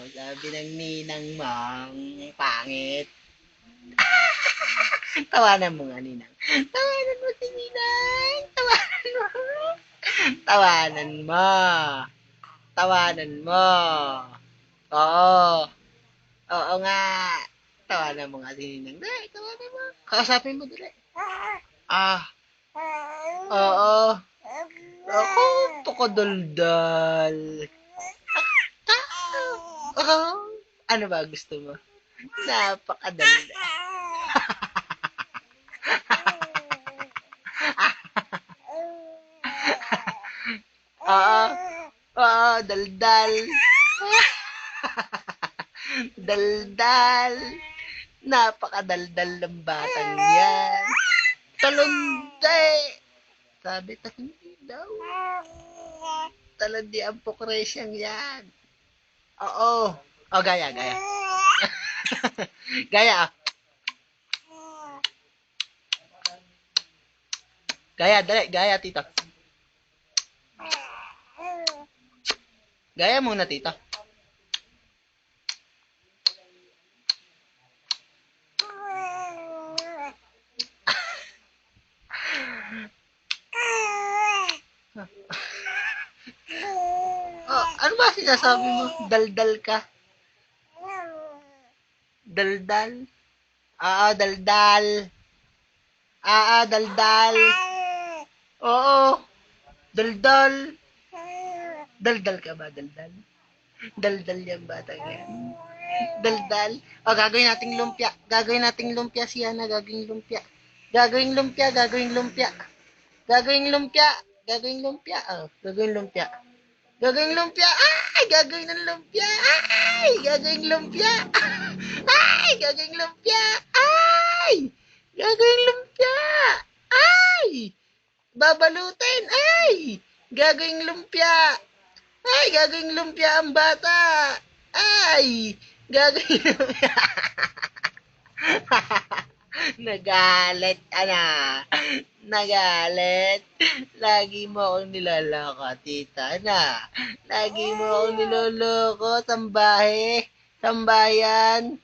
Sabi ng ninang mong pangit. Tawanan mo nga, ninang. Tawanan mo si ninang. Tawanan mo. Tawanan mo. Tawanan mo. Oo. Oo nga. Tawanan mo nga si ninang. Dali, tawanan mo. Kausapin mo, dali. Ah. Oo. Ako, pakadaldal. Oh, ano ba gusto mo? Napakadaldal. Oo. Oo, daldal. Daldal. Napakadaldal ng batang yan. Talunday. Sabi ta hindi daw. Talandi ang pokresyang yan. Oo. Oh, gaya, gaya. Gaya, ah. Gaya, dali. Gaya, tito. Gaya muna, tito. Oh, ano ba sinasabi mo? Daldal ka? Daldal? Daldal. Daldal. Oo. Daldal. Daldal ka ba, daldal? Daldal yung bata yan. Daldal. O, gagawin nating lumpia. Gagawin nating lumpia siya na gagawin lumpia. Gagawin lumpia, gagawin lumpia. Gagawin lumpia. Gagawin lumpia. Oh, gagawin lumpia. Gagawin lumpia. Ay! Gagawin ng lumpia. Ay! Gagawin lumpia. Ay! Gagawin lumpia. Ay! Gagawin lumpia. Ay! Babalutin. Ay! Gagawin lumpia. Ay! Gagawin lumpia ang bata. Ay! Gagawin lumpia. Nagalit ka na. Nagalit. Lagi mo akong niloloko, tita na. Lagi mo akong niloloko, sambahe. Sambayan.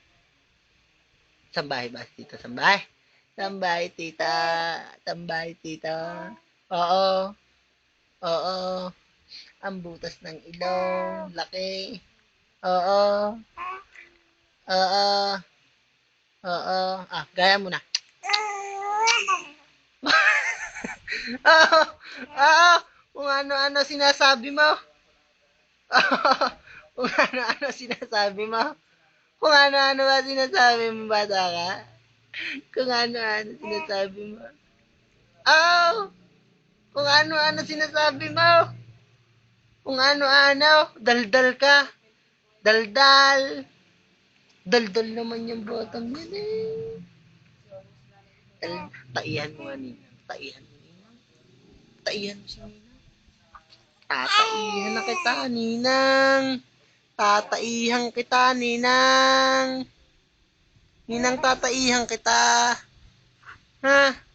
Sambahe ba, tita? Sambahe? Sambahe, tita. Sambahe, tita. Oo. Oo. Ang butas ng ilong. Laki. Oo. Oo. Oo. Gaya mo na. Oo. Oo. Kung ano-ano sinasabi mo. Kung ano-ano sinasabi mo. Kung ano-ano ba sinasabi mo, bata ka? Kung ano-ano sinasabi mo. Oo. Kung ano-ano sinasabi mo. Kung ano-ano. Daldal ka. Daldal. Daldal naman yung bottom yun eh. Taihan mo nga nina. Taihan mo nina. Taihan mo si nina. Tataihan na kita, ninang. Tataihan kita, ninang. Ninang tataihan kita. Ha?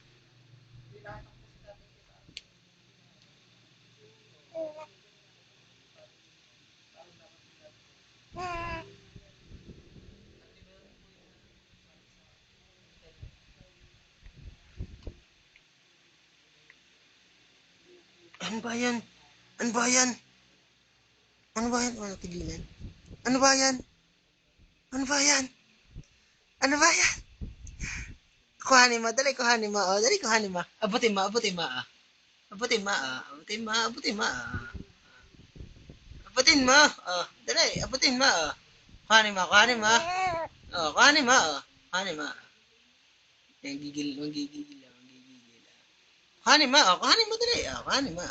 Ano ba yan? Ano ba yan? Ano ba yan? Ano tigilan? Ano ba yan? Ano ba yan? Ano ba yan? Kuhanin mo. Dali, kuhanin mo. Dali, kuhanin mo. Abutin mo, abutin mo. Abutin mo. Abutin mo, abutin mo. Abutin mo. Dali, abutin mo. Kuhanin mo, kuhanin mo. Kuhanin mo. Kuhanin mo. Gigil, magigigil lang, magigigil. Kuhanin mo, kuhanin mo dali. Kuhanin mo.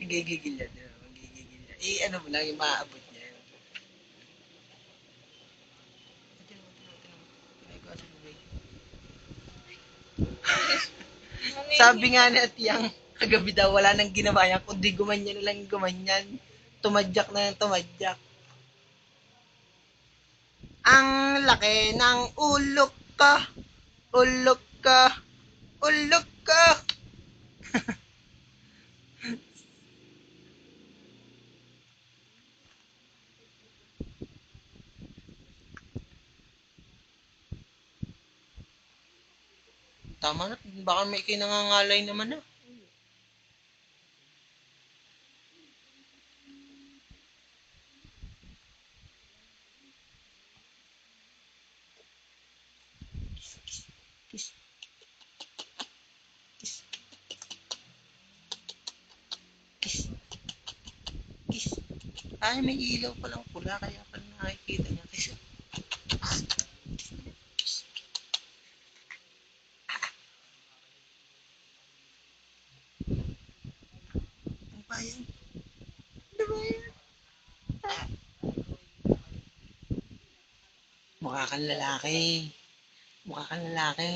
Magigigil yan. Magigigil yan. Ano mo lang, yung maaabot niya. Sabi nga ni Atiyang, kagabi daw, wala nang ginawa niya, kundi gumanyan na lang gumanyan. Tumadyak na lang tumadyak. Ang laki ng ulok ka. Ulok ka. Ulok ka. Tama na, baka may kinangangalay naman na. Kiss, kiss, kiss, kiss. Ay, may ilaw palang pula, kaya pala nakikita niya. Kiss, kiss. Ano ba yan? Ano ba yan? Ah, mukha kang lalaki. Mukha kang lalaki.